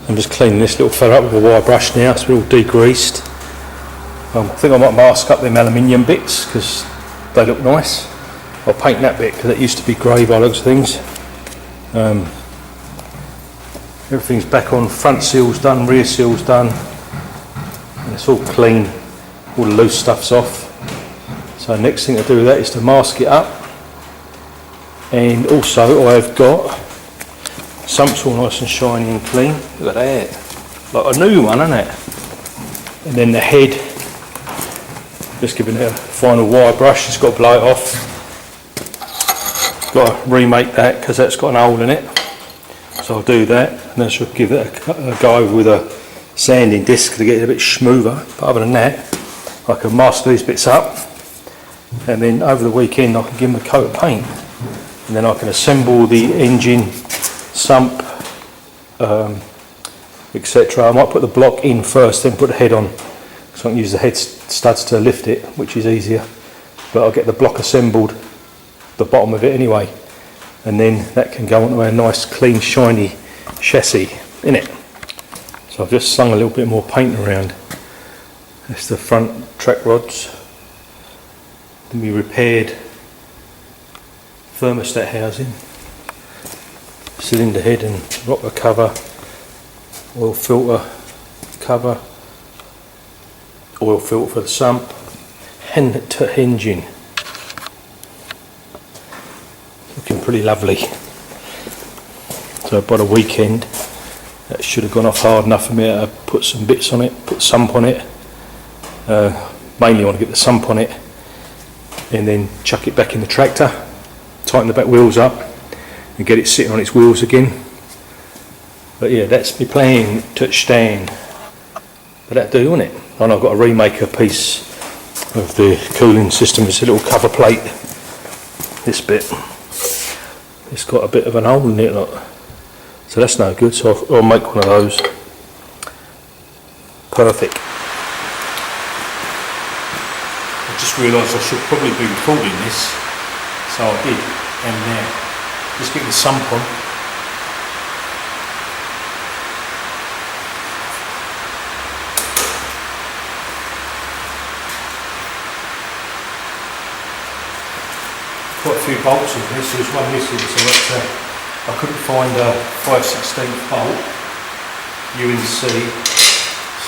I'm just cleaning this little fella up with a wire brush now. It's all degreased. I think I might mask up them aluminium bits because they look nice. I'll paint that bit because it used to be grey by looks of things. Everything's back on, front seal's done, rear seal's done, and it's all clean, all the loose stuff's off. So next thing to do with that is to mask it up, and also I've got sump's all nice and shiny and clean. Look at that, like a new one, isn't it? And then the head, just giving it a final wire brush, it's got to blow it off. Got to remake that because that's got an hole in it. So I'll do that, and then I should give it a go over with a sanding disc to get it a bit smoother. But other than that, I can mask these bits up, and then over the weekend I can give them a coat of paint, and then I can assemble the engine, sump, etc. I might put the block in first, then put the head on, so I can use the head studs to lift it, which is easier. But I'll get the block assembled, the bottom of it anyway, and then that can go onto a nice clean shiny chassis in it. So I've just slung a little bit more paint around. That's the front track rods. Then we repaired thermostat housing, cylinder head and rocker cover, oil filter cover, oil filter for the sump, and the engine. Looking pretty lovely. So by the weekend that should have gone off hard enough for me to put some bits on it, put sump on it. Mainly I want to get the sump on it and then chuck it back in the tractor, tighten the back wheels up and get it sitting on its wheels again. But yeah, that's my plan, touchdown. But that'll do, won't it? And I've got to remake a piece of the cooling system. It's a little cover plate, this bit. It's got a bit of an hole in it, look. So that's no good, so I'll make one of those. Perfect. I just realised I should probably be recording this, so I did, and now just get the sump on. Quite a few bolts in this, there's one missing, so I couldn't find a 5/16 bolt, UNC,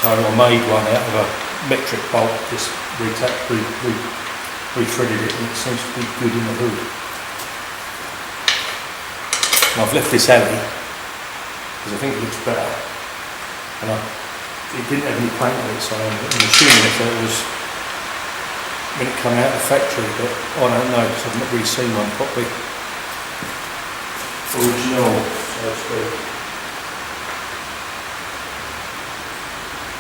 so I made one out of a metric bolt, just re-threaded it, and it seems to be good in the hood. And I've left this alley, because I think it looks better, and it didn't have any paint on it, so I'm assuming if it was when it come out of the factory, but I don't know because I've not really seen one properly. Original, so to speak.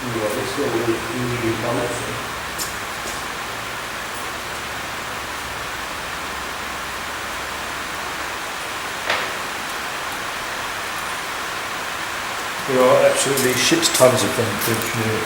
You've got this little UV connection. There are absolutely shit tons of them to engineer.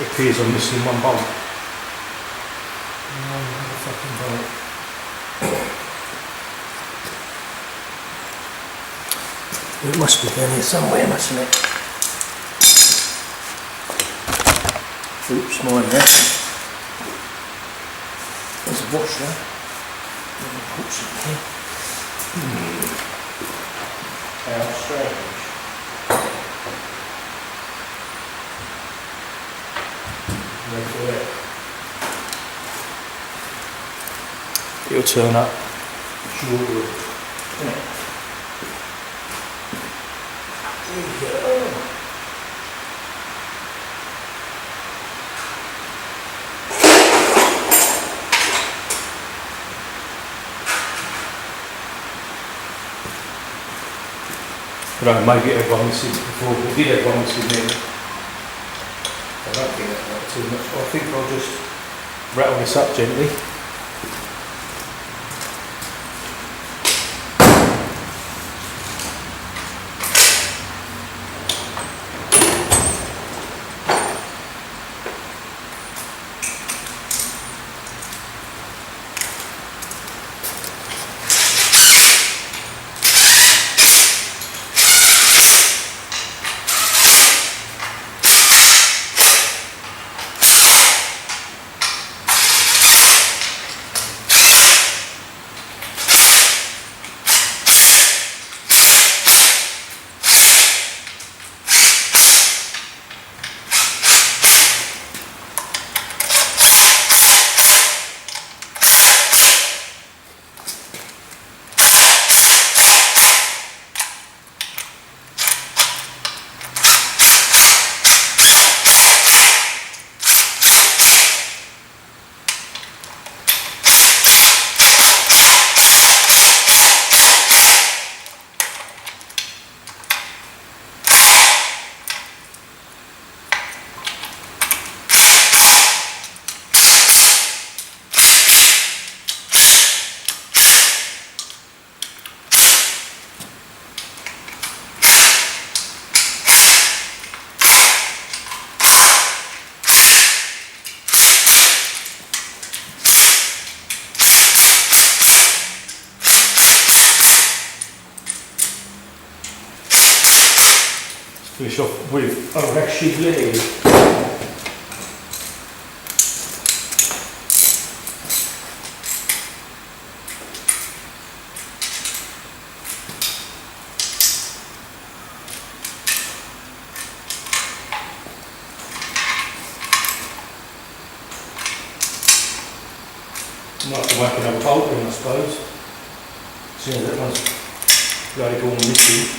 It appears I'm missing one bolt. Another fucking bolt. It must be down here somewhere, mustn't it? Oops, mine there. There's a washer. Put some here. How strange. It'll turn up. Sure it will. There you go. But I maybe everyone missing before. We did have one missing then. I don't think that's not too much. I think I'll just rattle this up gently. Finish off with Overhaul. Might have to whack another bolt in, I suppose. Seeing as that one's bloody gone missing.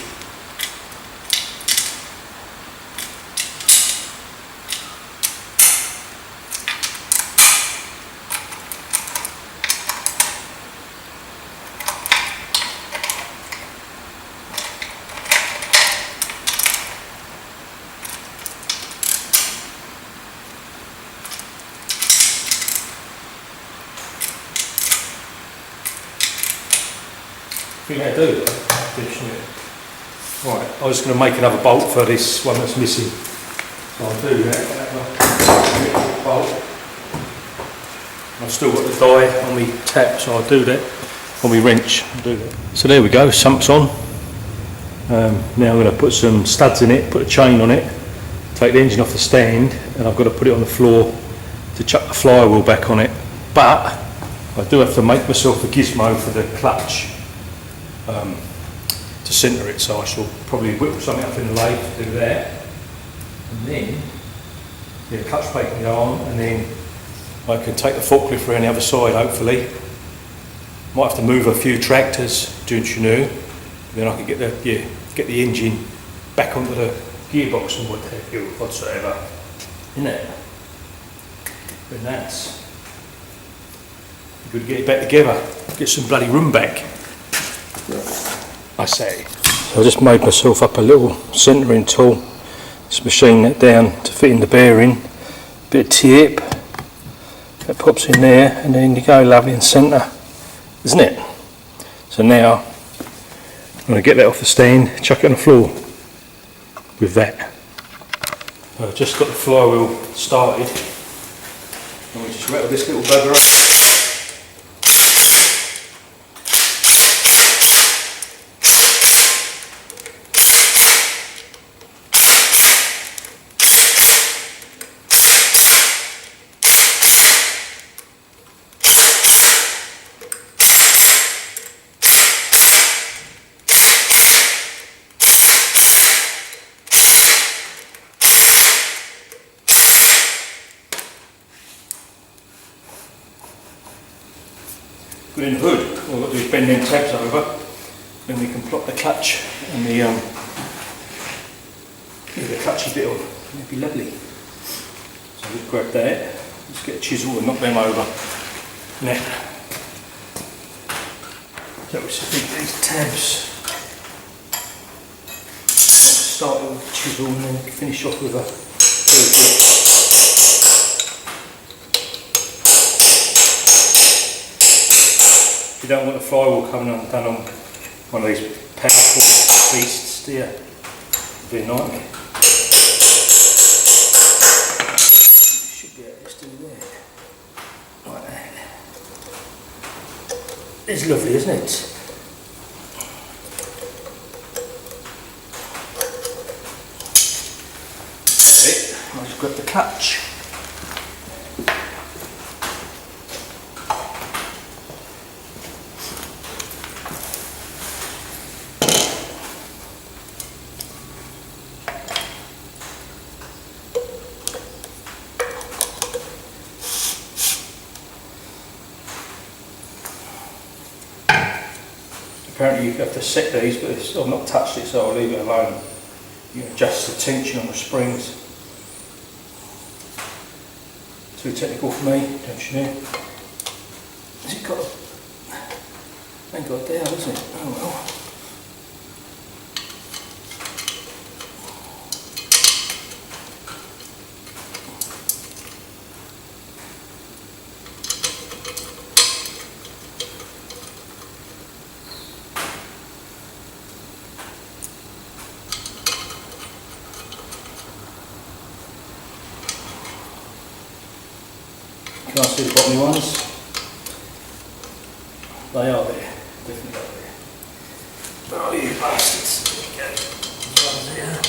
I think they do. Right, I was going to make another bolt for this one that's missing. So I'll do that. Bolt. I've still got the die on my tap, so I'll do that. On my wrench, I'll do that. So there we go, sump's on. Now I'm going to put some studs in it, put a chain on it, take the engine off the stand, and I've got to put it on the floor to chuck the flywheel back on it. But I do have to make myself a gizmo for the clutch. To centre it, so I shall probably whip something up in the lathe to do that, and then the clutch plate can go on, and then I can take the forklift around the other side hopefully. Might have to move a few tractors, don't you know, then I can get the engine back onto the gearbox and whatsoever, isn't it? But that's good to get it back together, get some bloody room back. I say. So I just made myself up a little centering tool. Just machine that down to fit in the bearing. Bit of tip. That pops in there, and then you go lovely and centre, isn't it? So now I'm going to get that off the stand, chuck it on the floor with that. So I've just got the flywheel started. And we just rattle this little bugger up. Put in the hood, all we've got to do is bend them tabs over, then we can plot the clutch and the clutchy bit on. It'd be lovely. So just grab that, just get a chisel and knock them over. Now, so we just need these tabs. start with a chisel and then finish off with a Ferguson. You don't want the flywheel coming undone on one of these powerful beasts, do you? It'd be a nightmare. Should be able to just do there. Like that. It's lovely, isn't it? That's it. I'll just grab the catch. Apparently you have to set these, but I've not touched it, so I'll leave it alone. You can adjust the tension on the springs. Too technical for me, don't you know? Has it got a... ain't got a dial, has it? Oh well. Can I see the bottom ones? They are there, definitely are there. Oh, you bastards. There we go. One's there.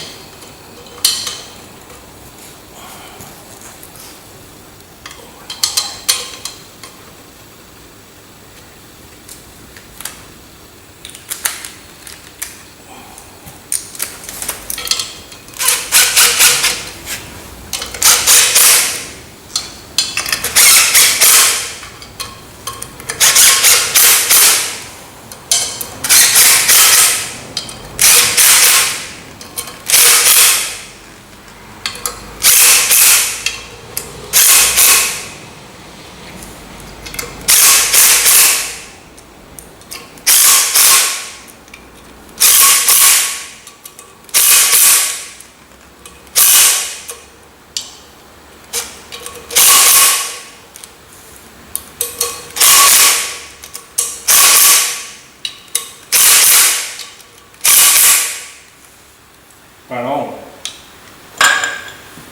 Right on.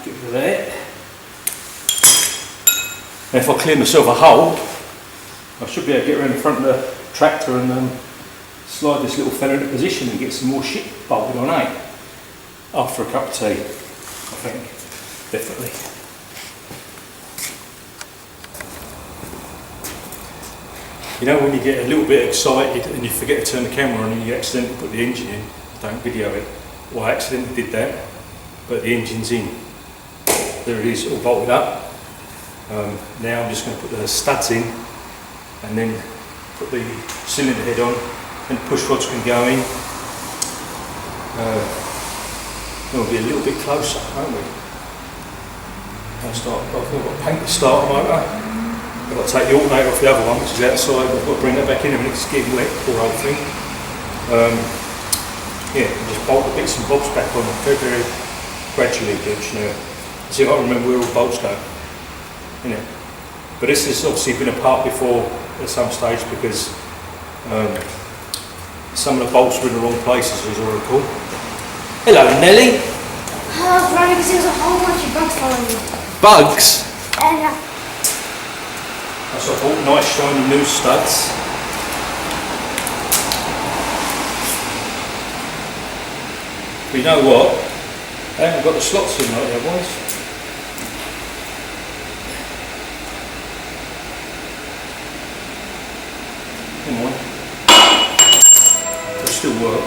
Get rid of that. And if I clear myself a hole, I should be able to get around the front of the tractor and slide this little fella into position and get some more shit bolted on, eh? After a cup of tea, I think. Definitely. You know when you get a little bit excited and you forget to turn the camera on and you accidentally put the engine in, don't video it. Well, I accidentally did that, but the engine's in. There it is, all bolted up. Now I'm just going to put the studs in and then put the cylinder head on and the push rods can go in. We'll be a little bit closer, won't we? I've got to paint the starter motor. I've got to take the alternator off the other one, which is outside. I've got to bring that back in a minute, it's getting wet, poor old thing. Yeah, and just bolt the bits and bobs back on very, very gradually, don't you know. See, I can't remember where all bolts go, you know. But this has obviously been apart before at some stage because some of the bolts were in the wrong places, as I recall. Hello, Nelly. Oh, Ronnie, because there's a whole bunch of bugs following me. Bugs? Yeah. So I bought nice shiny new studs. But you know what? I haven't got the slots in like the other ones. Come on. They'll still work.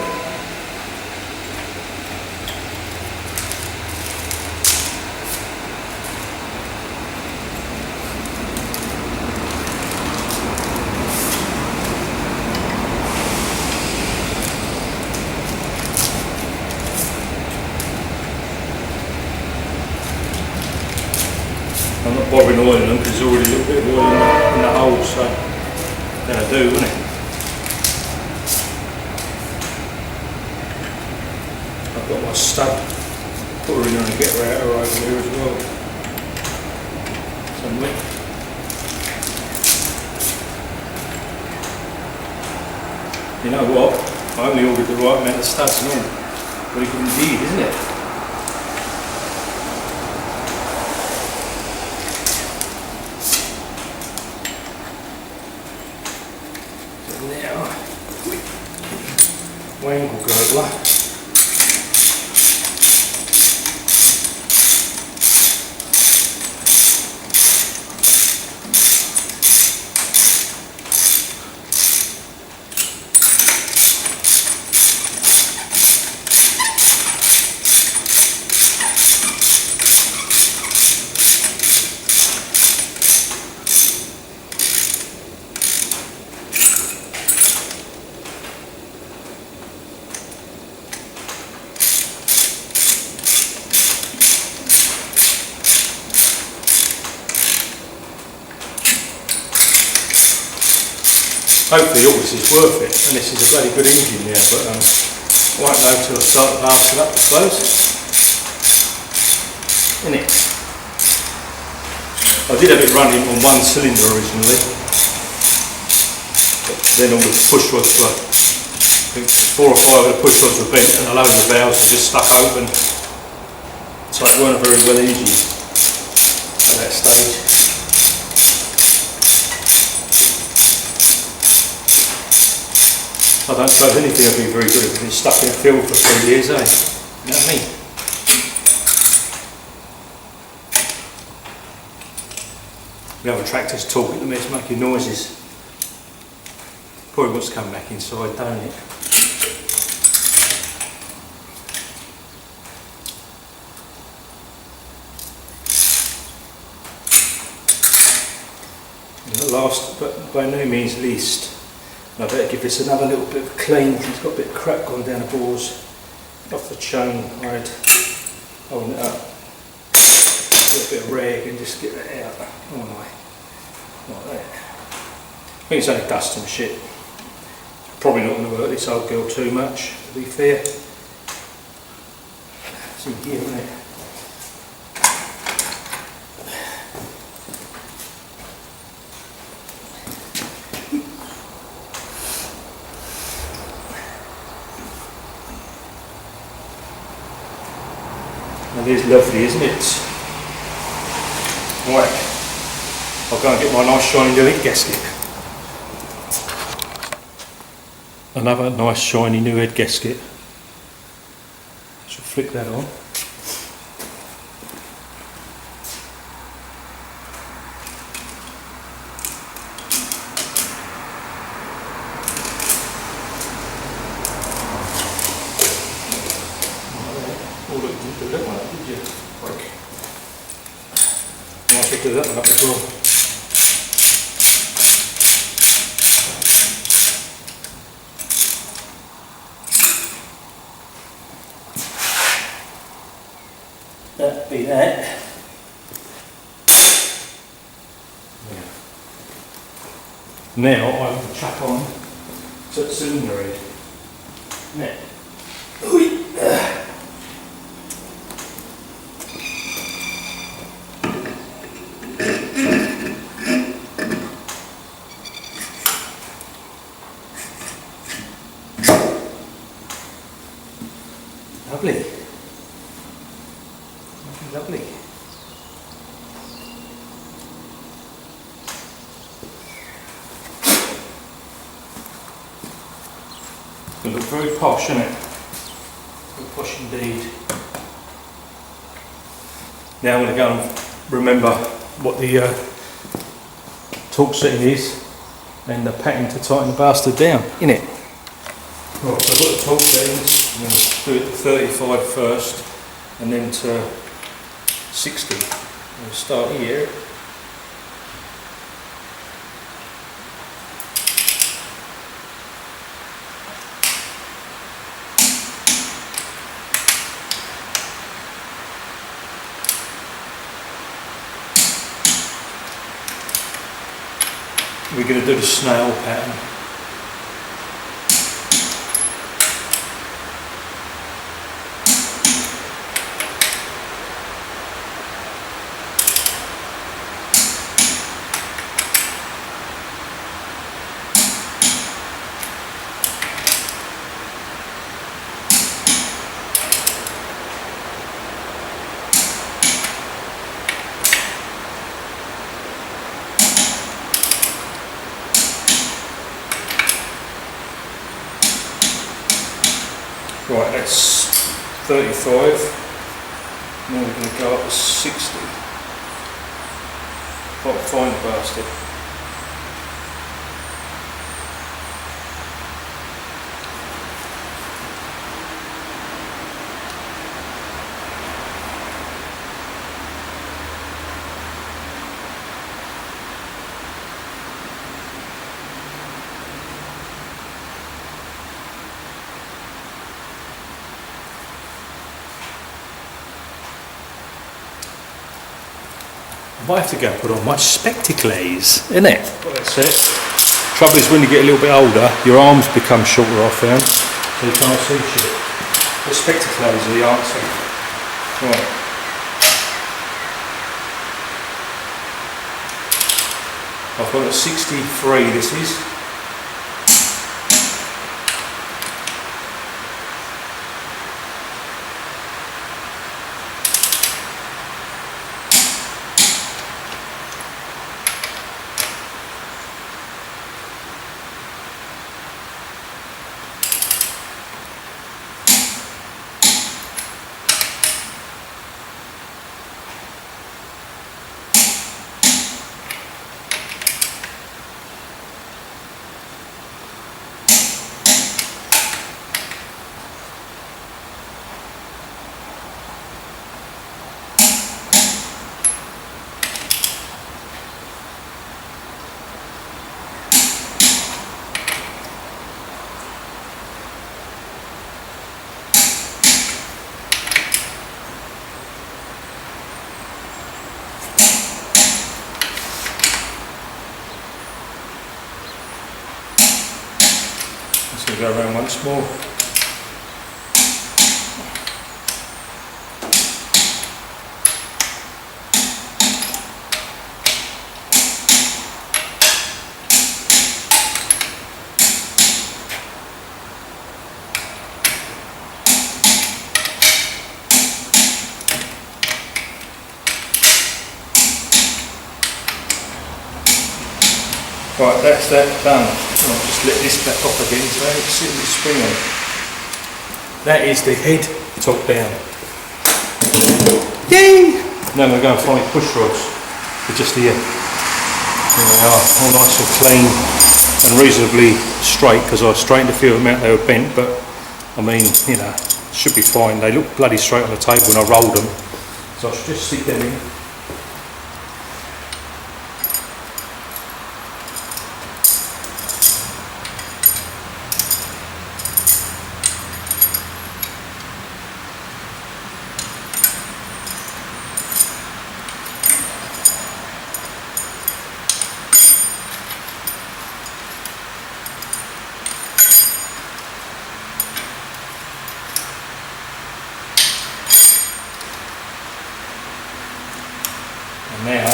I'm not bothering oiling them because there's already a little bit of oil in the hole, so that'll do, won't it? I've got one a stud. Put her in there and get her out of over there as well. Somewhere. You know what? I only ordered the right amount of studs and all. Very good indeed, isn't it? So now, wangle girdler. Hopefully all this is worth it, and this is a bloody good engine there, but I won't know until I start the basket up, I suppose. Innit? I did have it running on one cylinder originally, but then all the push rods were, I think 4 or 5 of the push rods were bent and a load of the valves were just stuck open, so it weren't a very well engine at that stage. I don't suppose anything would be very good if it's been stuck in a field for 3 years, eh? You know what I mean? The other tractor's talking to me, it's making noises. Probably wants to come back inside, don't it? And the last, but by no means least, I better give this another little bit of a clean. It's got a bit of crap gone down the bores off the chain. I'd hold it up, get a bit of rag and just get that out. Oh my, like that. I think it's only dust and shit. Probably not going to hurt this old girl too much, to be fair. It's in here, isn't it? It is lovely, isn't it? Right, I'll go and get my nice shiny new head gasket. Another nice shiny new head gasket. Should flick that on. Do that one up as well. That'd be that. Yeah. Now I can chuck on to the cylinder head. Now. Lovely. Lovely. It looks very posh, isn't it? Very posh indeed. Now I'm going to go and remember what the torque setting is and the pattern to tighten the bastard down, innit? Right, so I've got the torque settings. I'm going to do it to 35 first and then to 60. We'll start here. We're going to do the snail pattern. Right, that's 35. Now we're going to go up to 60. Quite fine bastard. I might have to go and put on my spectacles, isn't it? Well, that's it. Trouble is when you get a little bit older, your arms become shorter, I found, so you can't see shit. The spectacles are the answer. Right. I've got a 63, this is. Just going to go around once more. Right, that's that done. I'll just let this back off again so I can sit with the spring on. That is the head top down. Yay! Now I'm going to go and find push rods. They're just here. There they are, all nice and clean and reasonably straight, because I straightened a few of them out, they were bent, but I mean, you know, should be fine. They look bloody straight on the table when I rolled them, so I should just stick them in. Now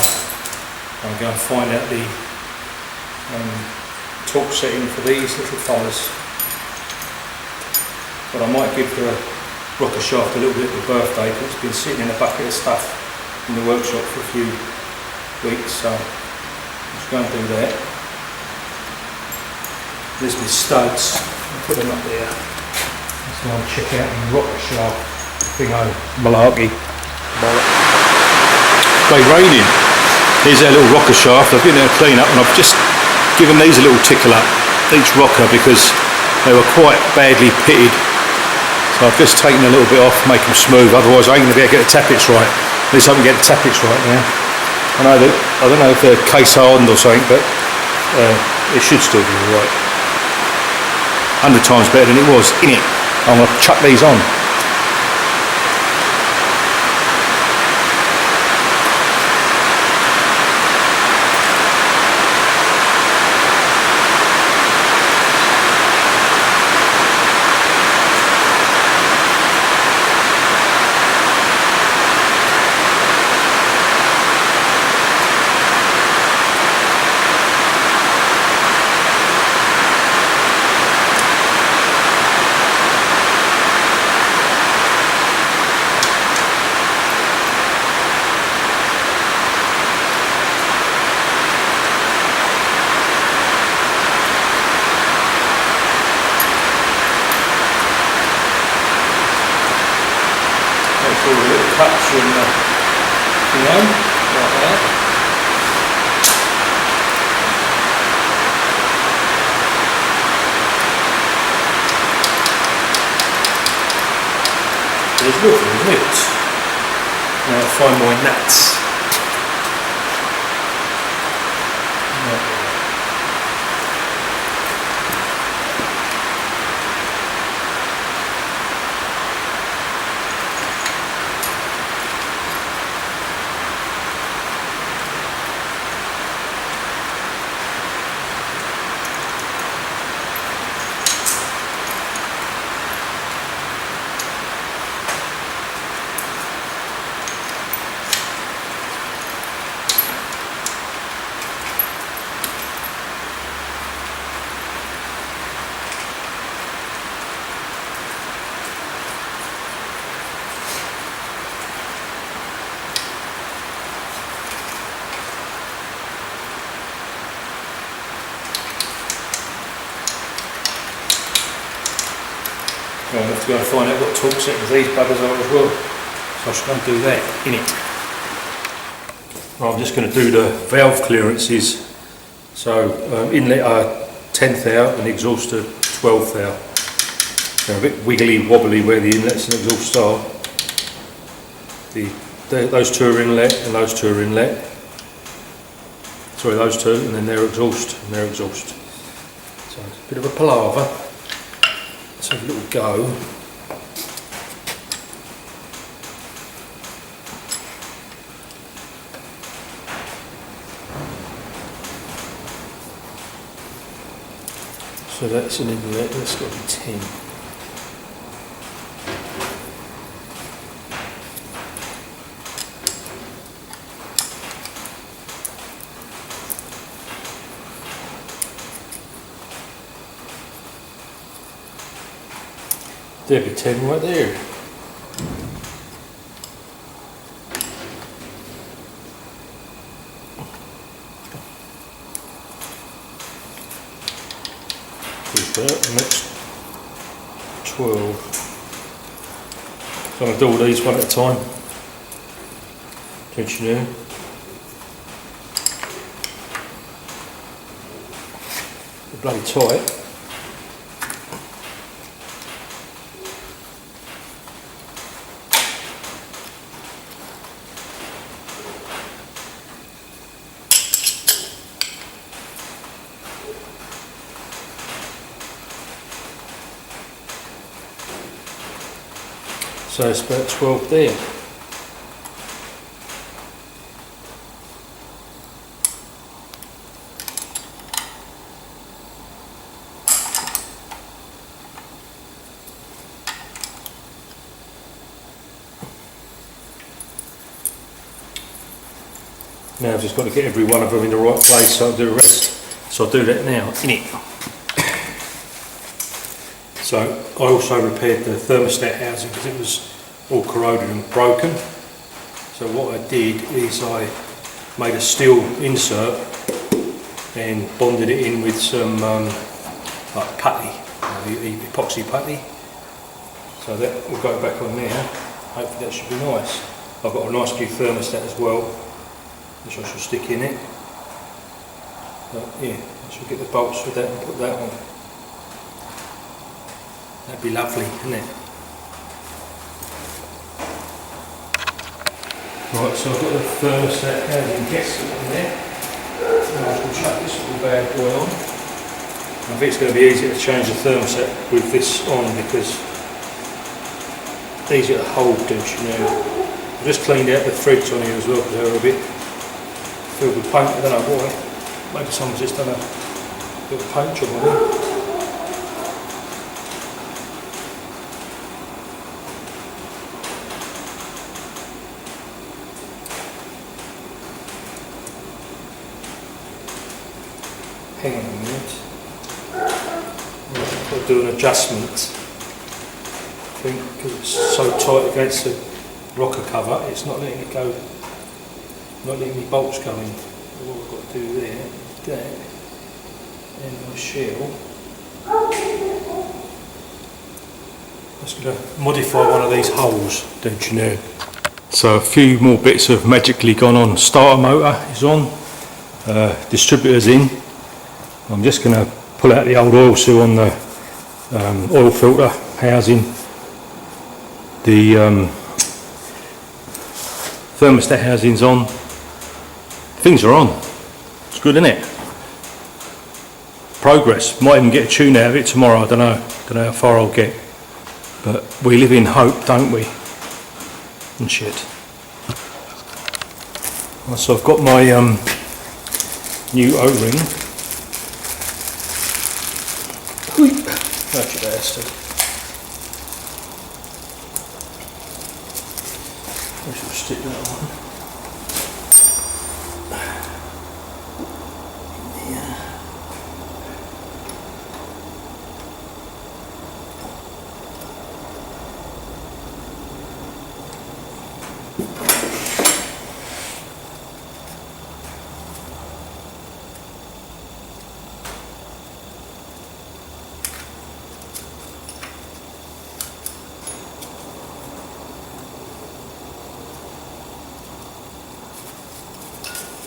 I'm going to find out the torque setting for these little fellas. But I might give the rocker shaft a little bit of a birthday, because it's been sitting in a bucket of stuff in the workshop for a few weeks, so I'm just going to do that. There's my studs, I'll put them up there. Let's go and check out the rocker shaft thingo malarkey. It's raining. Here's our little rocker shaft. I've been there to clean up, and I've just given these a little tickle up, each rocker, because they were quite badly pitted. So I've just taken a little bit off, make them smooth, otherwise I ain't going to be able to get the tappets right. At least I can get the tappets right now. I don't know if they're case hardened or something, but it should still be alright. 100 times better than it was, innit? I'm going to chuck these on. home, like that. There's lovely, isn't it? Now I'll find my nuts. I'll have to go and find out what torque settings these buggers are as well. So I should go and do that, innit? Right, I'm just going to do the valve clearances. So inlet are 10th thou and exhaust are 12th thou. They're a bit wiggly wobbly where the inlets and exhausts are. Those two are inlet and those two are inlet. Sorry, those two, and then their exhaust and their exhaust. So it's a bit of a palaver. Let's have a little go. So that's an inlet, that's got to be 10. There'd be 10 right there. There's that, and that's 12. So I'm going to do all these one at a time. Don't you know? They're bloody tight. So it's about 12 there. Now I've just got to get every one of them in the right place so I'll do the rest. So I'll do that now, innit? So I also repaired the thermostat housing because it was all corroded and broken. So what I did is I made a steel insert and bonded it in with some like putty, epoxy putty. So that will go back on there. Hopefully that should be nice. I've got a nice new thermostat as well, which I shall stick in it. But yeah, I shall get the bolts for that and put that on. That'd be lovely, wouldn't it? Right, so I've got the thermostat housing gasket in there. Now I shall chuck this little bad boy on. I think it's going to be easier to change the thermostat with this on because it's easier to hold, don't you know. I've just cleaned out the threads on here as well because they were a bit filled with paint. I don't know why. Maybe someone's just done a little paint job on it. Hang on a minute. I've got to do an adjustment. I think because it's so tight against the rocker cover, it's not letting it go, not letting the bolts go in. What I've got to do there is that, and my shell. I'm just going to modify one of these holes, don't you know? So a few more bits have magically gone on. Starter motor is on, distributor's in. I'm just going to pull out the old oil seal on the oil filter housing. The thermostat housing's on. Things are on. It's good, isn't it? Progress. Might even get a tune out of it tomorrow. I don't know how far I'll get. But we live in hope, don't we? And shit. So I've got my new O-ring. Actually, that's it. I should stick that one.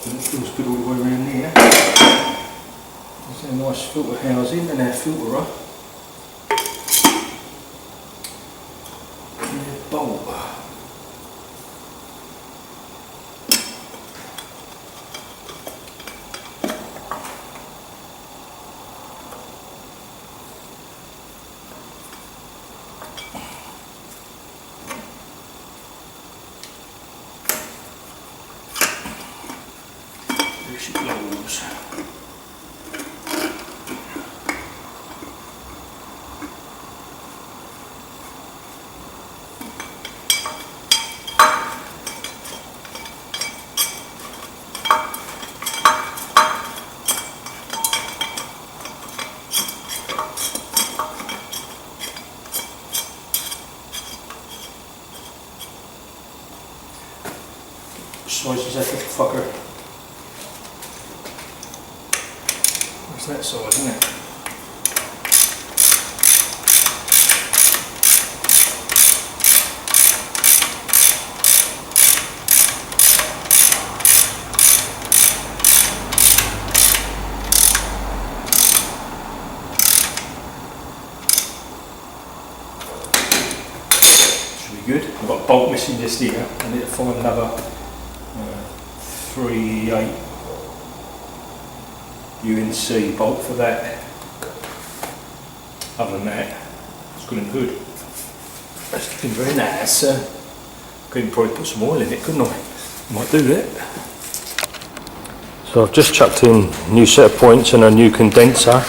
It feels good all the way around here. There's a nice filter housing and our filterer. And a bolt. There she goes. Size is that little fucker? What's that size, isn't it? Should be good. I've got a bolt missing just here. I need to find another 3/8 UNC bolt for that. Other than that, it's good and good. That's looking very nice. Could probably put some oil in it, couldn't I? Might do that. So I've just chucked in a new set of points and a new condenser,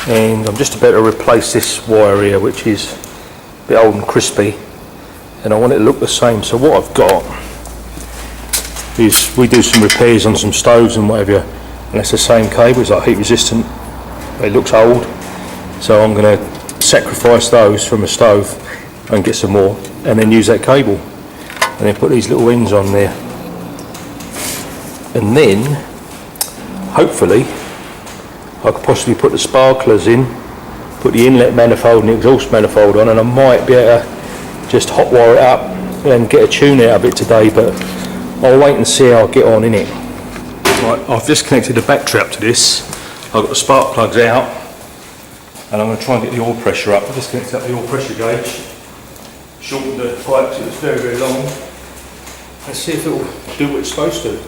and I'm just about to replace this wire here, which is a bit old and crispy, and I want it to look the same. So what I've got is, we do some repairs on some stoves and whatever, and it's the same cable. It's like heat resistant, but it looks old, so I'm going to sacrifice those from a stove and get some more, and then use that cable, and then put these little ends on there, and then hopefully I could possibly put the sparklers in, put the inlet manifold and the exhaust manifold on, and I might be able to just hot wire it up and get a tune out of it today, but I'll wait and see how I get on in it. Right, I've just connected the battery up to this. I've got the spark plugs out, and I'm going to try and get the oil pressure up. I've just connected up the oil pressure gauge, shortened the pipe so it's very, very long. Let's see if it will do what it's supposed to.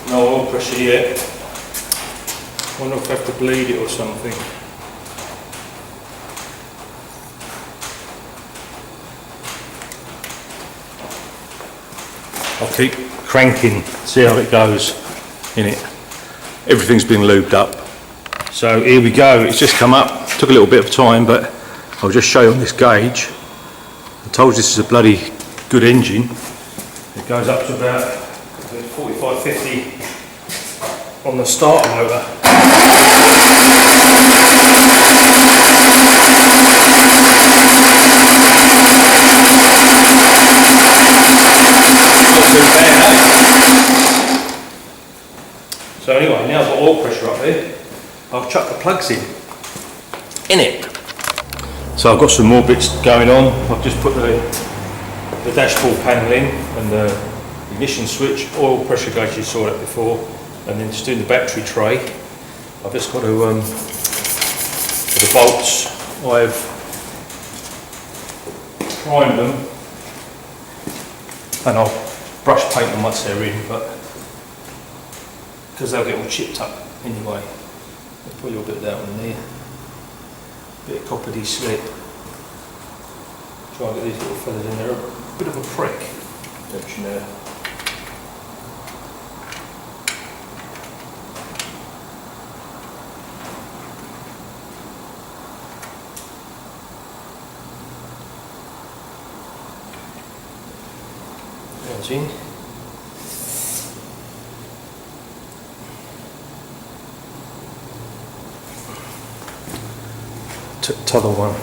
No oil pressure yet. Wonder if I have to bleed it or something. I'll keep cranking, see how it goes in it. everything's been lubed up. So here we go, it's just come up, took a little bit of time, but I'll just show you on this gauge. I told you this is a bloody good engine. It goes up to about 45, 50 on the starter motor. So anyway, now I've got oil pressure up here, I'll chuck the plugs in it. So I've got some more bits going on. I've just put the dashboard panel in and the ignition switch, oil pressure gauge, you saw that before, and then just doing the battery tray. I've just got to, for the bolts, I've primed them and I'll brush paint them once they're in, but because they'll get all chipped up anyway. I'll put a little bit of that on there, bit of copper slip. Try and get these little fellas in there, a bit of a prick, don't you know. That's in. T'other one.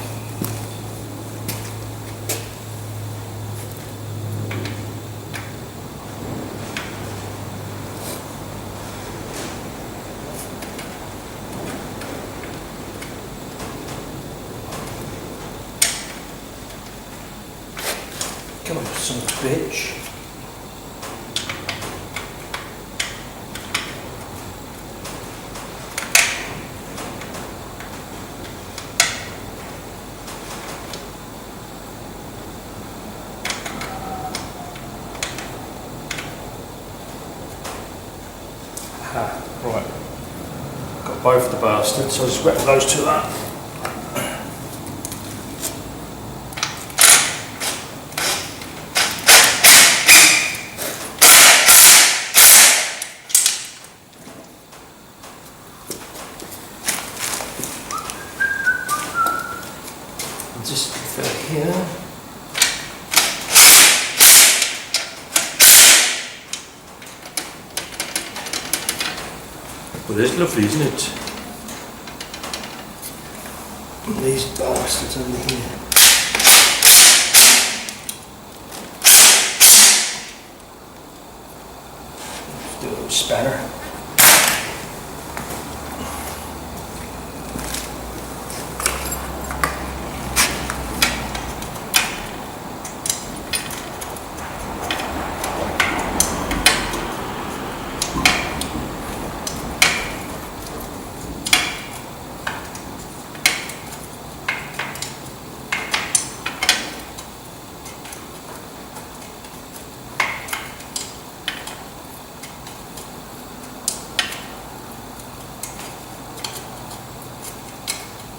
Come on, son of a bitch. Right, got both the bastards, so I'll just wrap those two up. And just put here. Well, it's lovely, isn't it? These bastards over here. Let's do a little spanner.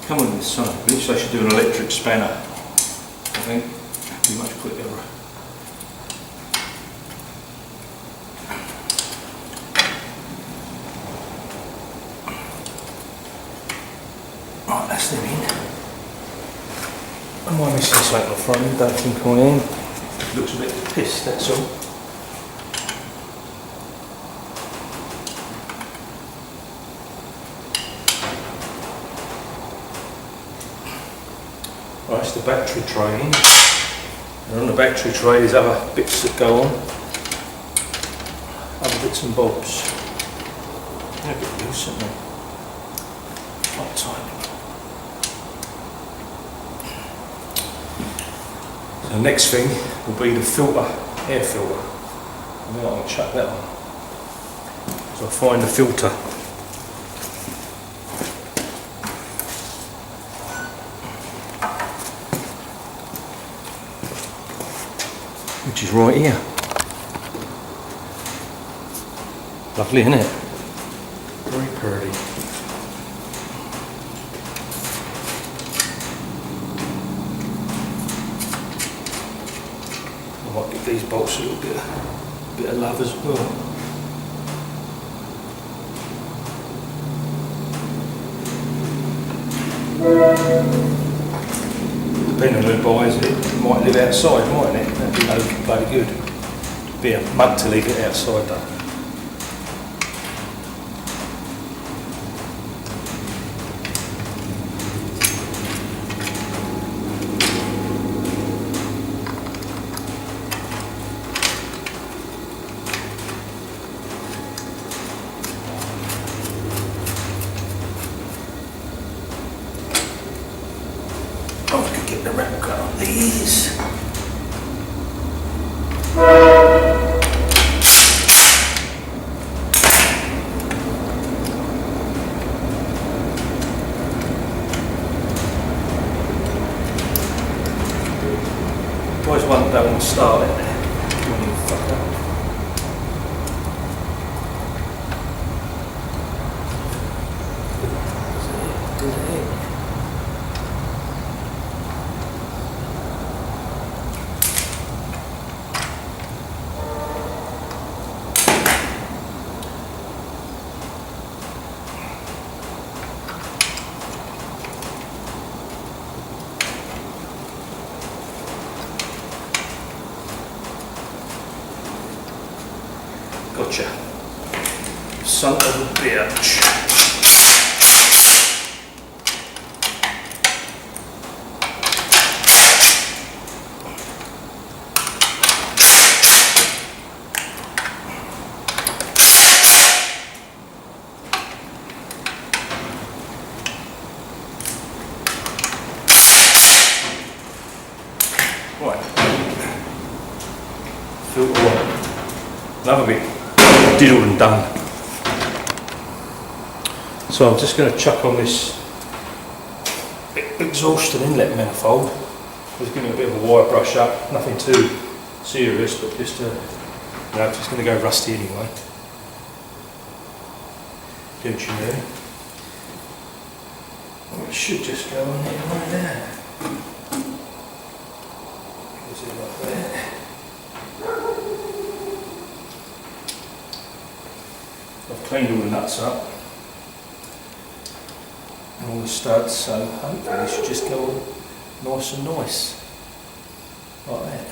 Come on this side, bitch. I should do an electric spanner. I think it'd be much quicker. Right, that's them in. Am I missing something on the front? Don't think I am. Looks a bit pissed, that's all. Right, it's the battery tray in. And on the battery tray there's other bits that go on. Other bits and bobs. They're a bit loose, aren't they? Quite tight. So the next thing will be the filter, air filter. And then I'll chuck that on. So I'll find the filter. Which is right here. Lovely, isn't it? Very pretty. I might give these bolts a little bit of love as well. depending on who buys it, it might live outside, mightn't it? That'd be no bloody good. Be a mug to leave it outside though. Oh, I could get the wrap cut on these. Always one don't want to start it when you fuck up. Gotcha. Son of a bitch. Right. Filter one. Another bit. Diddled and done. So I'm just going to chuck on this exhaust and inlet manifold. Just giving it a bit of a wire brush up, nothing too serious, but just it's just going to go rusty anyway. Don't you know? Well, it should just go on here right there. Is it like that? I've cleaned all the nuts up and all the studs, so hopefully it should just go on nice and nice, like that.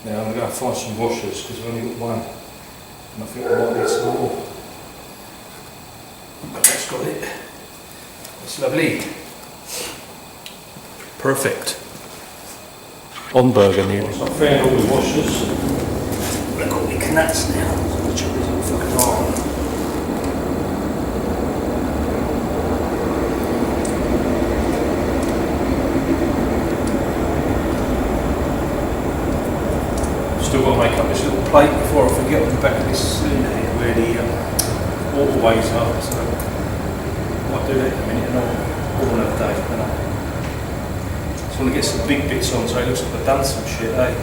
Now I'm going to go and find some washers because I've only got one and I think I might need some more. But that's got it. That's lovely. Perfect. On burger nearly. So I found all the washers. I've got my nuts now. So I'll chuck this all fucking on. Still got to make up this little plate before I forget on the back of this cylinder here where the waterways are. So I might do that in a minute and all another day. Just want to get some big bits on so it looks like I've done some shit, eh?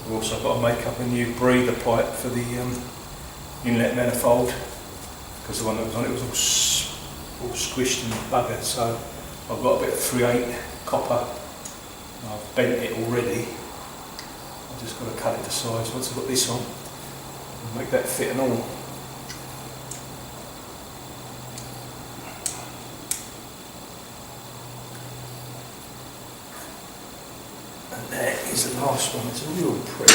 I've also got to make up a new breather pipe for the inlet manifold because the one that was on it was all squished and buggered, so I've got a bit of 3/8 copper. I've bent it already. I've just got to cut it to size once I've got this on and make that fit and all. And that is the last one. It's a real prick.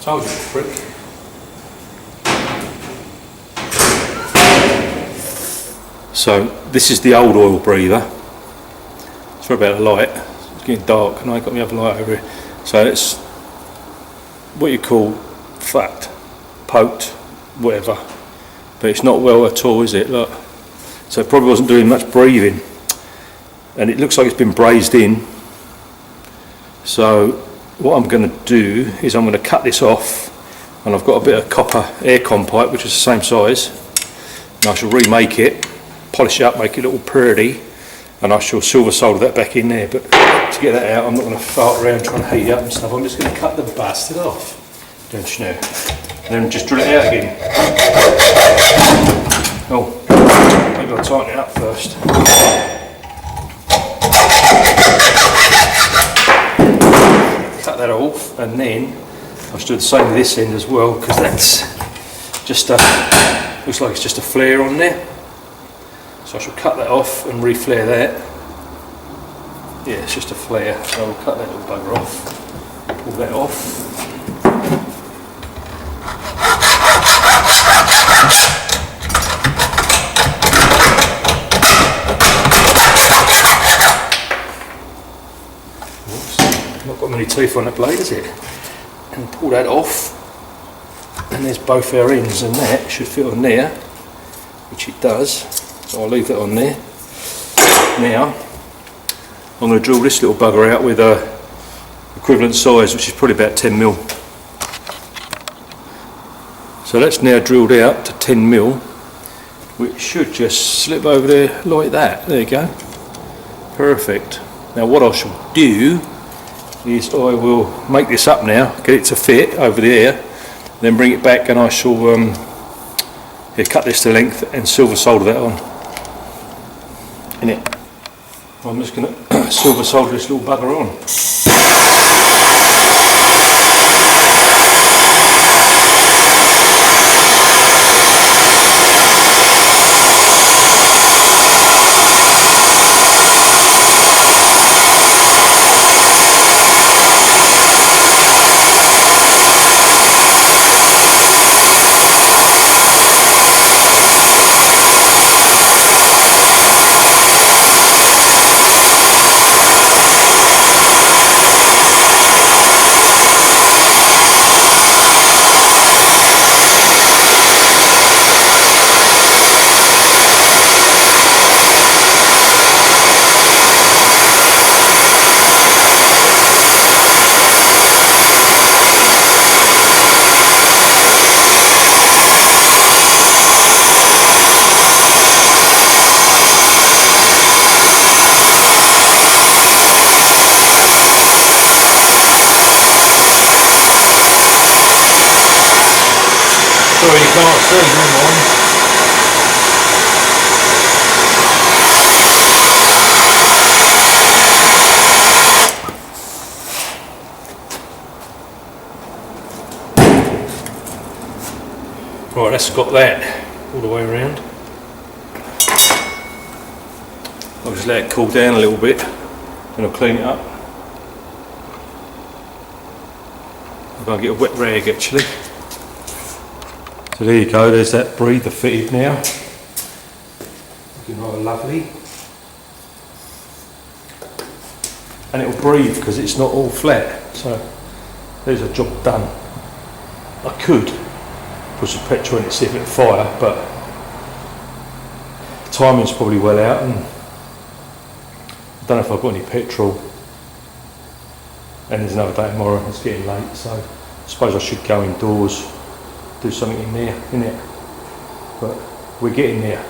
Told you, prick. So this is the old oil breather. Sorry about the light. It's getting dark, and I got my other light over here. So it's what you call fucked, poked, whatever. But it's not well at all, is it? Look. So it probably wasn't doing much breathing, and it looks like it's been brazed in. So what I'm going to do is I'm going to cut this off, and I've got a bit of copper aircon pipe which is the same size, and I shall remake it, polish it up, make it a little pretty, and I shall silver solder that back in there. But to get that out, I'm not going to fart around trying to heat it up and stuff. I'm just going to cut the bastard off. Don't you know? And then just drill it out again. Oh, maybe I'll tighten it up first. Cut that off, and then I'll do the same with this end as well, because that's just a, looks like it's just a flare on there. So I shall cut that off and re-flare that. Yeah, it's just a flare, so I'll cut that little bugger off, pull that off. Not got many teeth on that blade, is it? And pull that off, and there's both our ends, and that should fit on there, which it does. So I'll leave it on there. Now I'm going to drill this little bugger out with a equivalent size, which is probably about 10mm. So that's now drilled out to 10mm, which should just slip over there like that. There you go. Perfect. Now what I shall do is I will make this up now, get it to fit over there, then bring it back, and I shall cut this to length and silver solder that on. In it. I'm just going to silver solder this little bugger on. Sorry, you can't see, never mind. Right, that's got that all the way around. I'll just let it cool down a little bit, and I'll clean it up. I'm going to get a wet rag actually. So there you go, there's that breather fitted now. Looking rather lovely. And it'll breathe because it's not all flat. So there's a job done. I could put some petrol in it, see if it'll fire, but the timing's probably well out, and I don't know if I've got any petrol. And there's another day tomorrow, it's getting late, so I suppose I should go indoors, do something in there, innit? But we're getting there.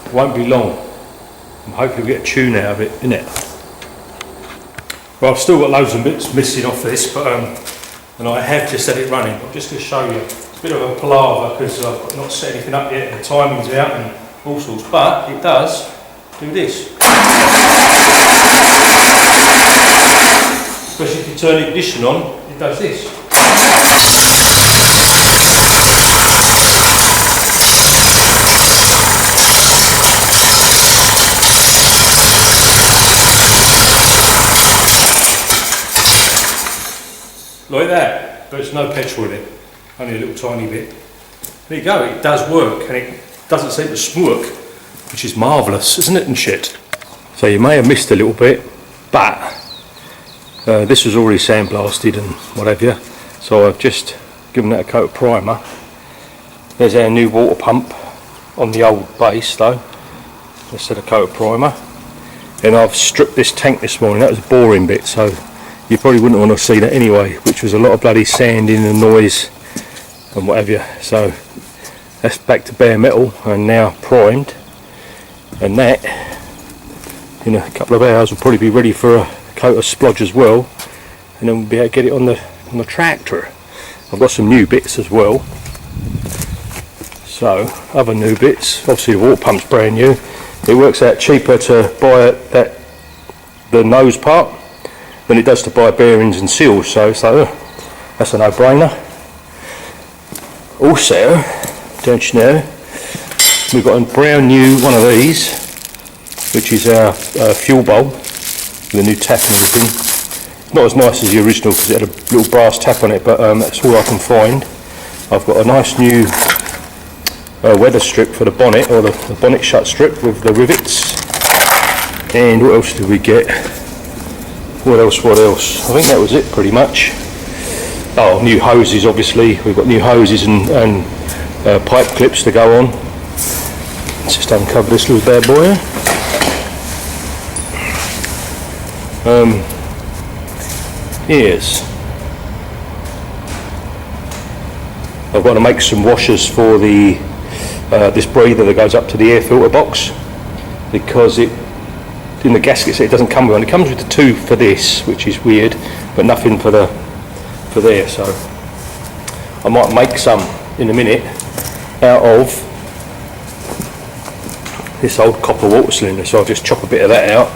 It won't be long. And hopefully we get a tune out of it, innit? Well, I've still got loads of bits missing off this, but and I have just had it running. I'm just going to show you. It's a bit of a palaver because I've not set anything up yet, and the timing's out and all sorts. But it does do this. Especially if you turn the ignition on, it does this. Like that, but it's no petrol in it, only a little tiny bit. There you go, it does work, and it doesn't seem to smoke, which is marvellous, isn't it, and shit? So you may have missed a little bit, but this was already sandblasted and what have you, so I've just given that a coat of primer. There's our new water pump on the old base though, instead of coat of primer. And I've stripped this tank this morning, that was a boring bit, so you probably wouldn't want to see that anyway, which was a lot of bloody sanding and noise and what have you. So that's back to bare metal and now primed, and that in a couple of hours will probably be ready for a coat of splodge as well, and then we'll be able to get it on the on the tractor. I've got some new bits as well. So, other new bits, obviously the water pump's brand new. It works out cheaper to buy the nose part than it does to buy bearings and seals, so it's like, that's a no-brainer. Also, don't you know, we've got a brand new one of these, which is our fuel bowl with a new tap and everything. Not as nice as the original because it had a little brass tap on it, but that's all I can find. I've got a nice new weather strip for the bonnet, or the bonnet shut strip with the rivets. And what else did we get? What else? I think that was it pretty much. Oh, new hoses obviously. We've got new hoses and pipe clips to go on. Let's just uncover this little bad boy. Yes. I've got to make some washers for the this breather that goes up to the air filter box, because it in the gaskets it doesn't come with one. It comes with the two for this, which is weird, but nothing for there. So I might make some in a minute out of this old copper water cylinder. So I'll just chop a bit of that out,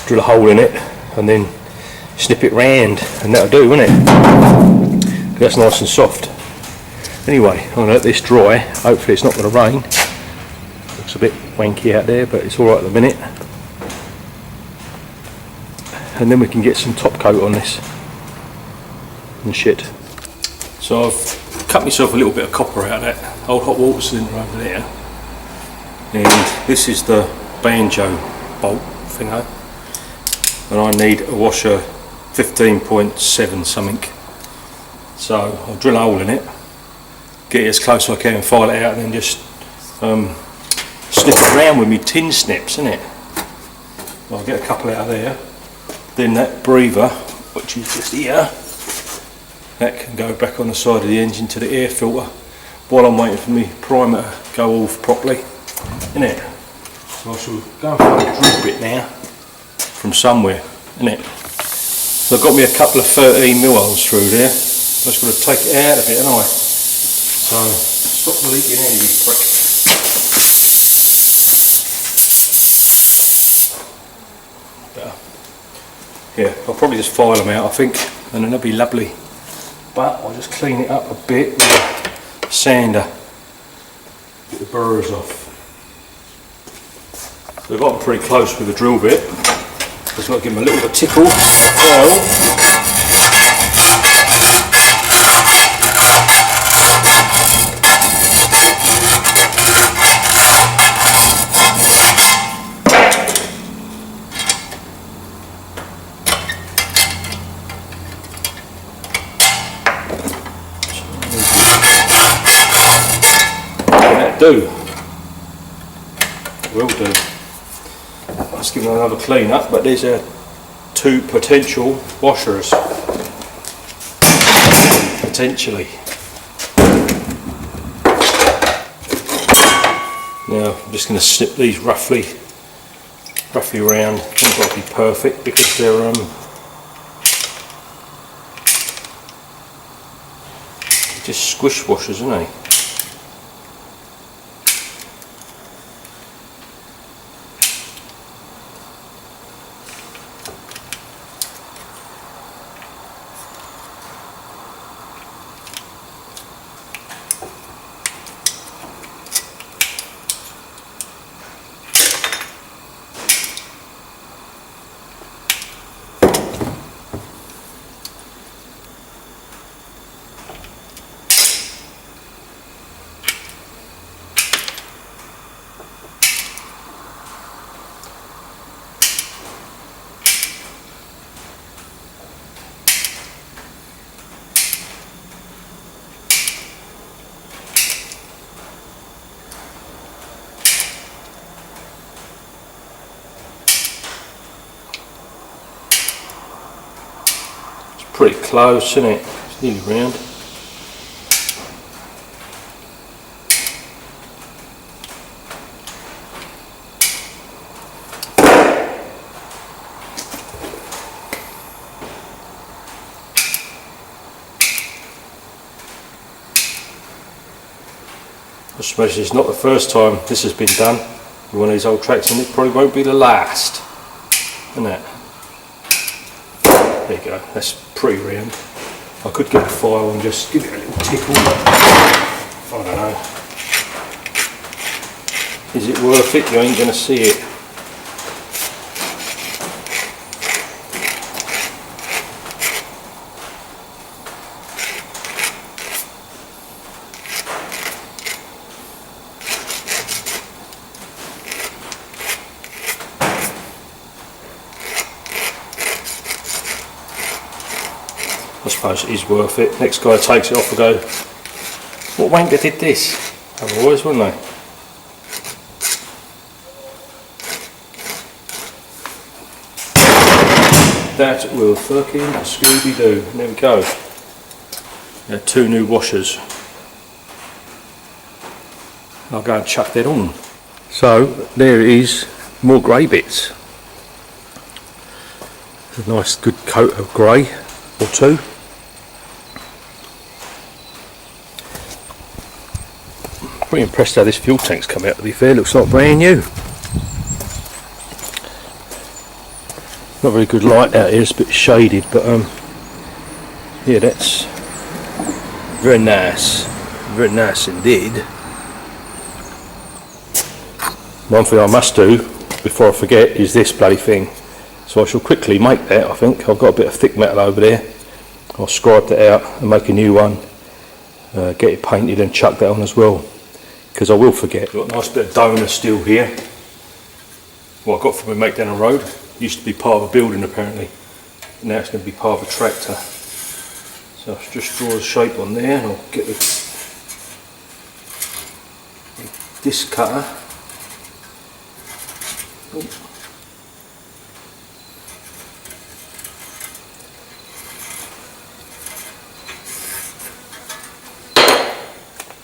drill a hole in it, and then snip it round, and that'll do, won't it? That's nice and soft. Anyway, I'm going to let this dry. Hopefully it's not going to rain. Looks a bit wanky out there, but it's alright at the minute. And then we can get some top coat on this and shit. So I've cut myself a little bit of copper out of that old hot water cylinder over there. And this is the banjo bolt thingo. And I need a washer 15.7 something. So I'll drill a hole in it, get it as close as I can, file it out, and then just snip it around with me tin snips, innit? I'll get a couple out of there. Then that breather, which is just here, that can go back on the side of the engine to the air filter while I'm waiting for me primer to go off properly, innit? So I shall go and find a drill bit now from somewhere, innit? So I've got me a couple of 13mm holes through there. I've just got to take it out a bit, haven't I? So stop the leaking out, you prick. Yeah, I'll probably just file them out, I think, and then they'll be lovely. But I'll just clean it up a bit with a sander, get the burrs off. So I've got them pretty close with the drill bit. Just got to give them a little bit of tickle. Oil. Do. Will do. Let's give it another clean up, but there's two potential washers. Potentially. Now I'm just going to snip these roughly around. They've got to be perfect because they're just squish washers, aren't they? Pretty close, isn't it? It's nearly round. I suppose it's not the first time this has been done with one of these old tracks, and it probably won't be the last, isn't it? There you go, that's pretty round. I could get a file and just give it a little tickle, but I don't know. Is it worth it? You ain't going to see it. I suppose it is worth it. Next guy takes it off and go, what wanker did this? Otherwise, wouldn't they? That will fucking Scooby-Doo. There we go. There are 2 new washers. I'll go and chuck that on. So there is more grey bits. A nice good coat of grey or 2. Pretty impressed how this fuel tank's come out, to be fair. Looks like brand new. Not very good light out here, it's a bit shaded, but yeah, that's very nice indeed. One thing I must do before I forget is this bloody thing, so I shall quickly make that. I think I've got a bit of thick metal over there. I'll scribe that out and make a new one, get it painted and chuck that on as well, because I will forget. Got a nice bit of donor steel here, what I got from a make down the road. Used to be part of a building apparently, now it's going to be part of a tractor. So I'll just draw a shape on there, and I'll get the disc cutter.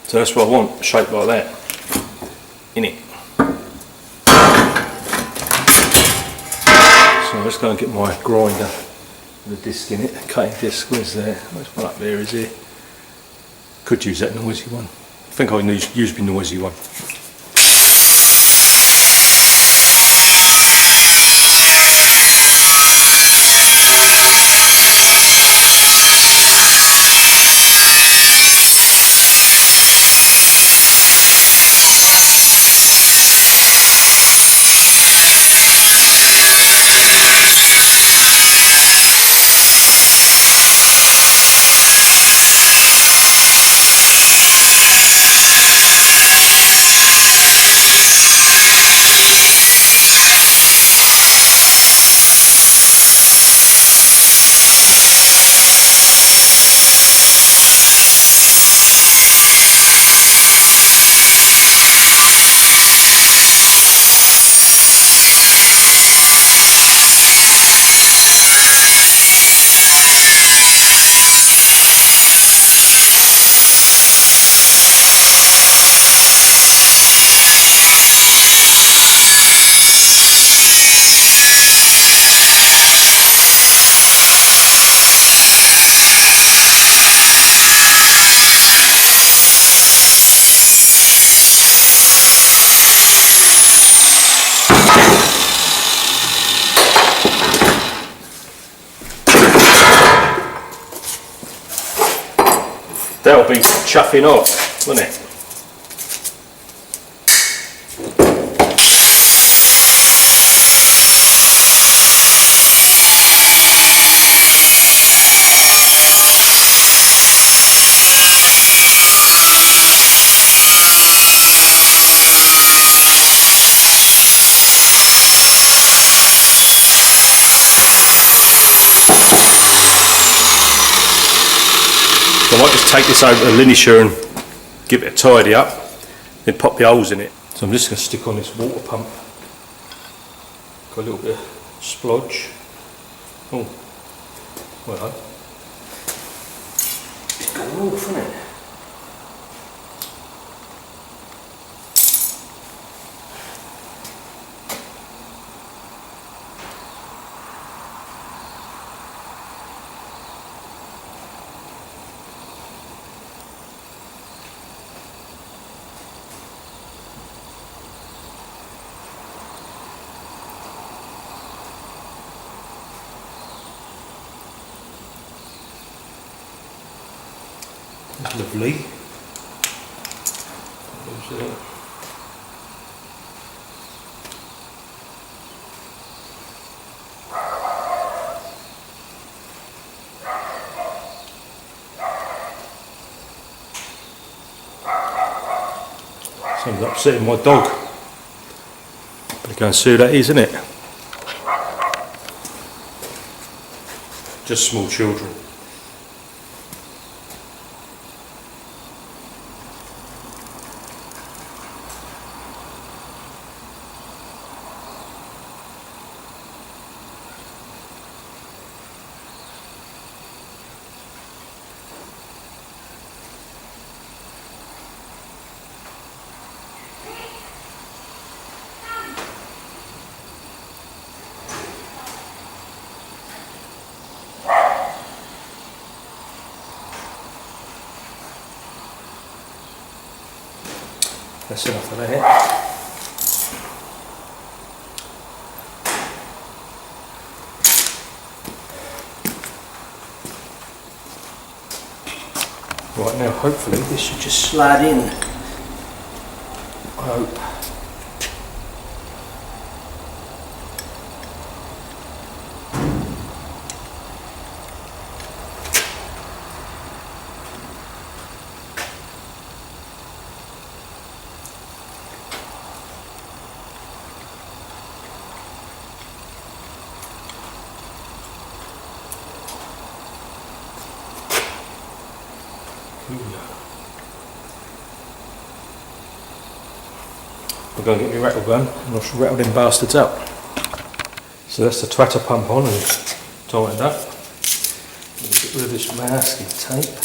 So that's what I want, a shape like that, in it. So I'm just going to get my grinder with a disc in it, a cutting disc. Where's there? There's one up there, is there? Could use that noisy one. I think I use my noisy one. That'll be chuffing off, won't it? So I might just take this over to the linisher and give it a tidy up, then pop the holes in it. So I'm just going to stick on this water pump. Got a little bit of splodge. Oh, well, it's going off, isn't it? That's lovely. Someone's upsetting my dog. Better go and see who that is, isn't it? Just small children. That's enough of that. Right, now hopefully this should just slide in. I hope. I'll go and get my rattle gun and I'll rattle them bastards up. So that's the twatter pump on and tightened up. Get rid of this masking tape.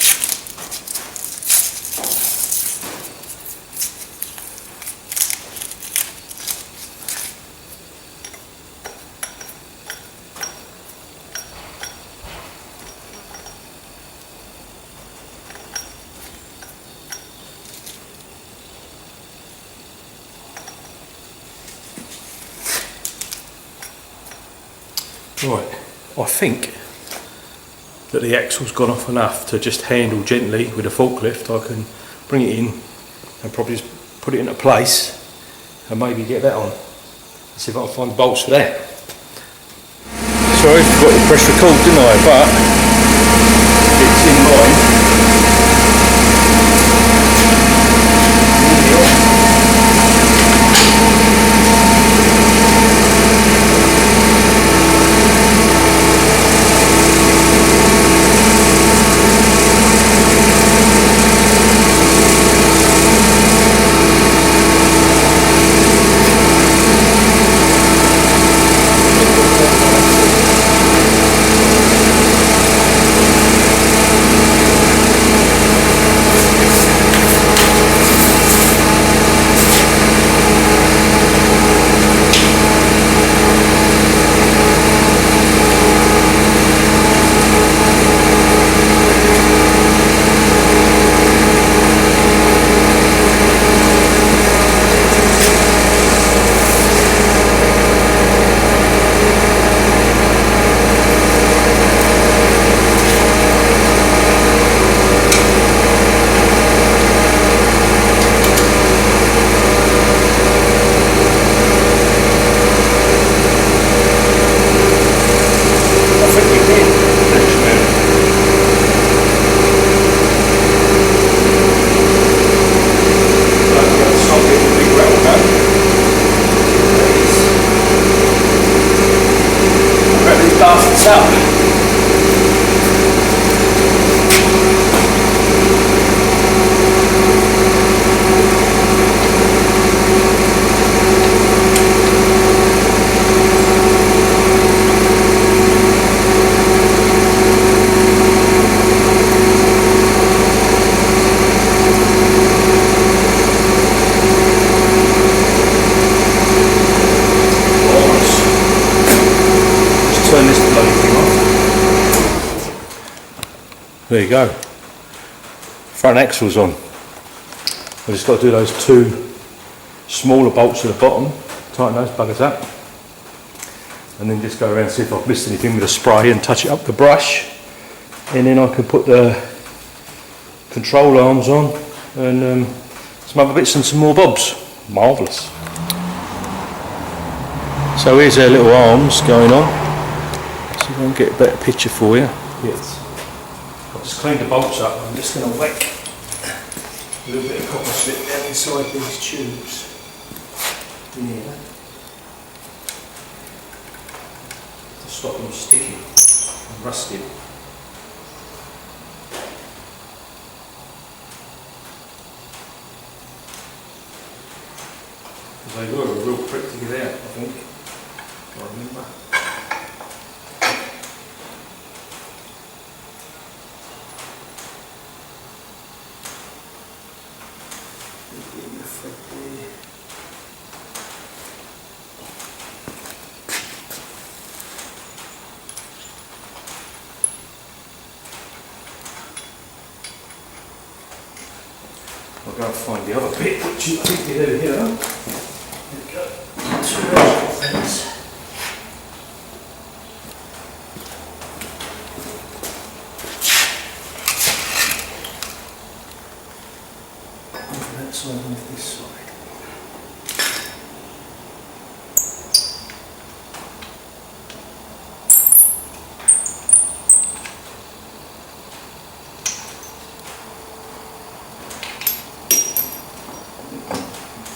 Right, I think that the axle's gone off enough to just handle gently with a forklift. I can bring it in and probably just put it into place and maybe get that on. Let's see if I can find the bolts for that. Sorry, I forgot to press record, didn't I? But it's in line. There you go. Front axle's on. I've just got to do those two smaller bolts at the bottom, tighten those buggers up, and then just go around and see if I've missed anything with a spray and touch it up with the brush, and then I can put the control arms on, and some other bits and some more bobs. Marvellous. So here's our little arms going on. So I can get a better picture for you. Yes. I've just cleaned the bolts up. I'm just going to whack a little bit of copper slip down inside these tubes. Yeah. To stop them sticking and rusting. They were a real prick to get out, I think. I remember. I'll go and find the other bit, which I think you do here. There we go. Two extra things. Over that side and off this side.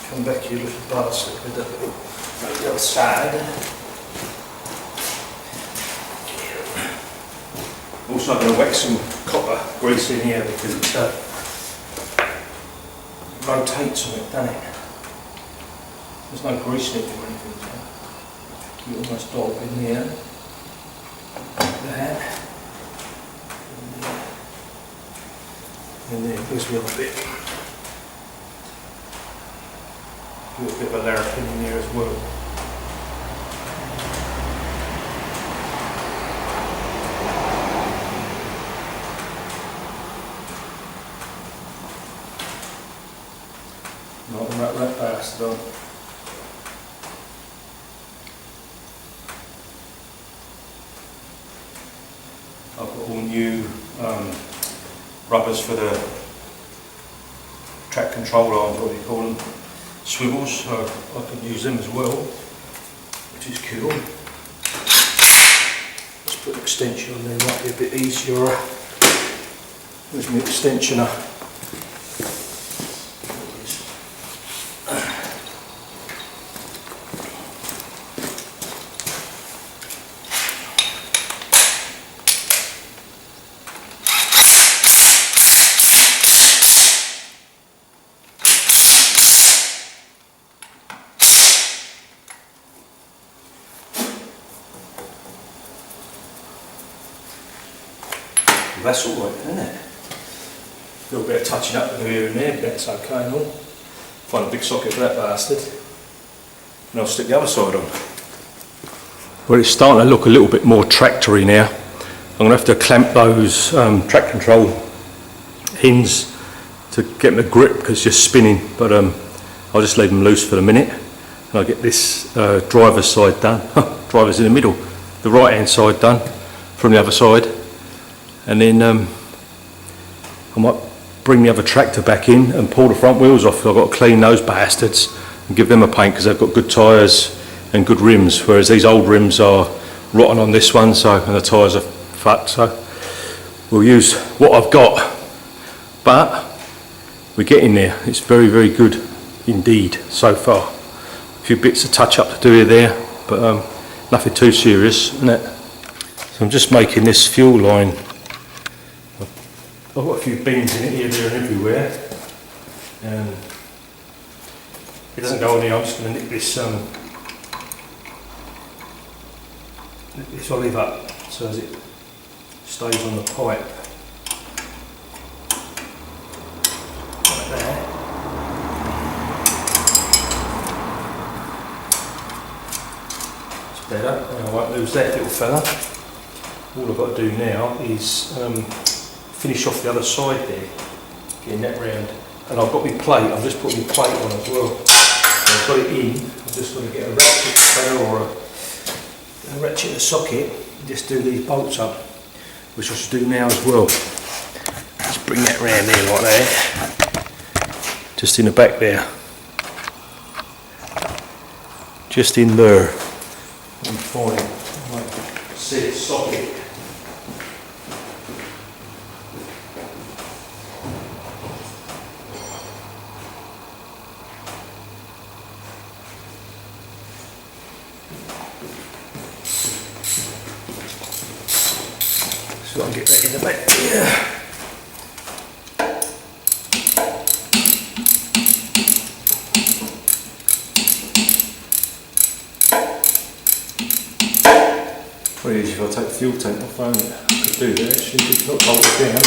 Come back here, little bastard, with that little on the other side. Also, I'm going to whack some copper grease in here because it rotates on it, doesn't it? There's no grease in it or anything, so you almost dog in here. Like that. And there goes the other bit. A little bit of a larrapin in there as well. Not wrap that bastard on. I've got all new rubbers for the track control arms, what do you call them? Swivels, so I can use them as well, which is cool. Let's put an extension on there, might be a bit easier. Where's my extensioner? That's all right, isn't it? A little bit of touching up to do here and there, but that's okay and all. Find a big socket for that bastard. And I'll stick the other side on. Well, it's starting to look a little bit more tractory now. I'm going to have to clamp those track control hinges to get them to grip because it's just spinning, but I'll just leave them loose for the minute. And I'll get this driver's side done. Driver's in the middle. The right hand side done from the other side. And then I might bring the other tractor back in and pull the front wheels off. I've got to clean those bastards and give them a paint because they've got good tyres and good rims, whereas these old rims are rotten on this one, so, and the tyres are fucked, so we'll use what I've got. But we're getting there. It's very, very good indeed so far. A few bits of touch up to do here there, but nothing too serious, isn't it? So I'm just making this fuel line. I've got a few beans in it here, there and everywhere. It doesn't go on here, I'm just going to nick this olive up so as it stays on the pipe. Like that. It's better, I won't lose that little fella. All I've got to do now is finish off the other side there, getting that round. And I've got my plate, I've just put my plate on as well. So I've got it in, I've just got to get a ratchet spanner or a ratchet in the socket and just do these bolts up, which I should do now as well. Just bring that round here like that. Just in the back there. Just in there. I'm fine. See it socket. So I'll get that in the back here. Pretty easy if I take the fuel tank off, won't it? I could do that actually, it's not bolted down.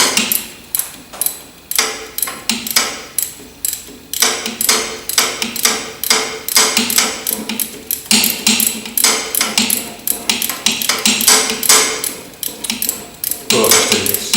Well, let's do this.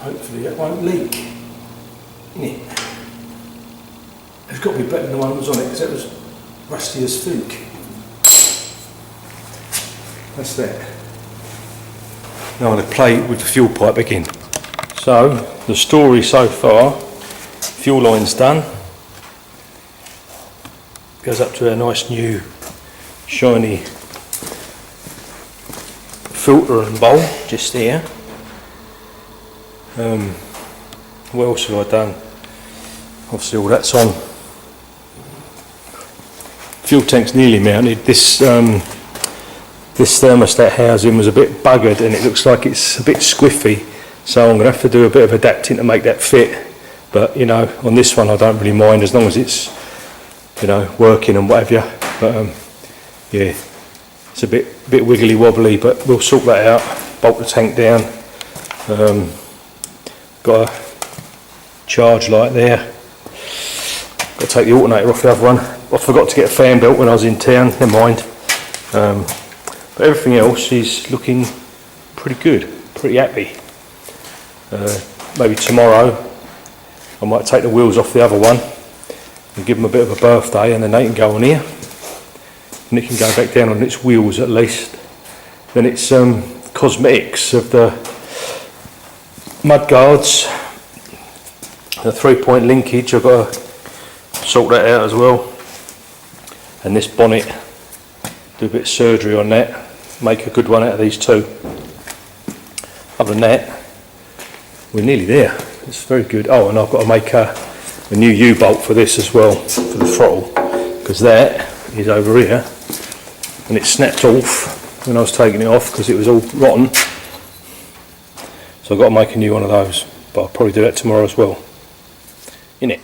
Hopefully it won't leak. Innit? It's got to be better than the one that was on it because that was rusty as fink. That's that. Now I'm going to play with the fuel pipe again. So the story so far, fuel line's done. Goes up to a nice new shiny filter and bowl just there. What else have I done? Obviously all that's on. Fuel tank's nearly mounted. This thermostat housing was a bit buggered and it looks like it's a bit squiffy, so I'm going to have to do a bit of adapting to make that fit, but you know, on this one I don't really mind as long as it's, you know, working and what have you. But yeah, it's a bit wiggly wobbly, but we'll sort that out. Bolt the tank down. Got a charge light there. Got to take the alternator off the other one. I forgot to get a fan belt when I was in town, never mind. But everything else is looking pretty good, pretty happy. Maybe tomorrow I might take the wheels off the other one and give them a bit of a birthday, and then they can go on here and it can go back down on its wheels at least. Then it's cosmetics of the mud guards, the 3-point linkage. I've got to sort that out as well, and this bonnet, do a bit of surgery on that, make a good one out of these two. Other than that, we're nearly there. It's very good. Oh, and I've got to make a new U-bolt for this as well, for the throttle, because that is over here and it snapped off when I was taking it off because it was all rotten. So I've got to make a new one of those, but I'll probably do that tomorrow as well. Innit?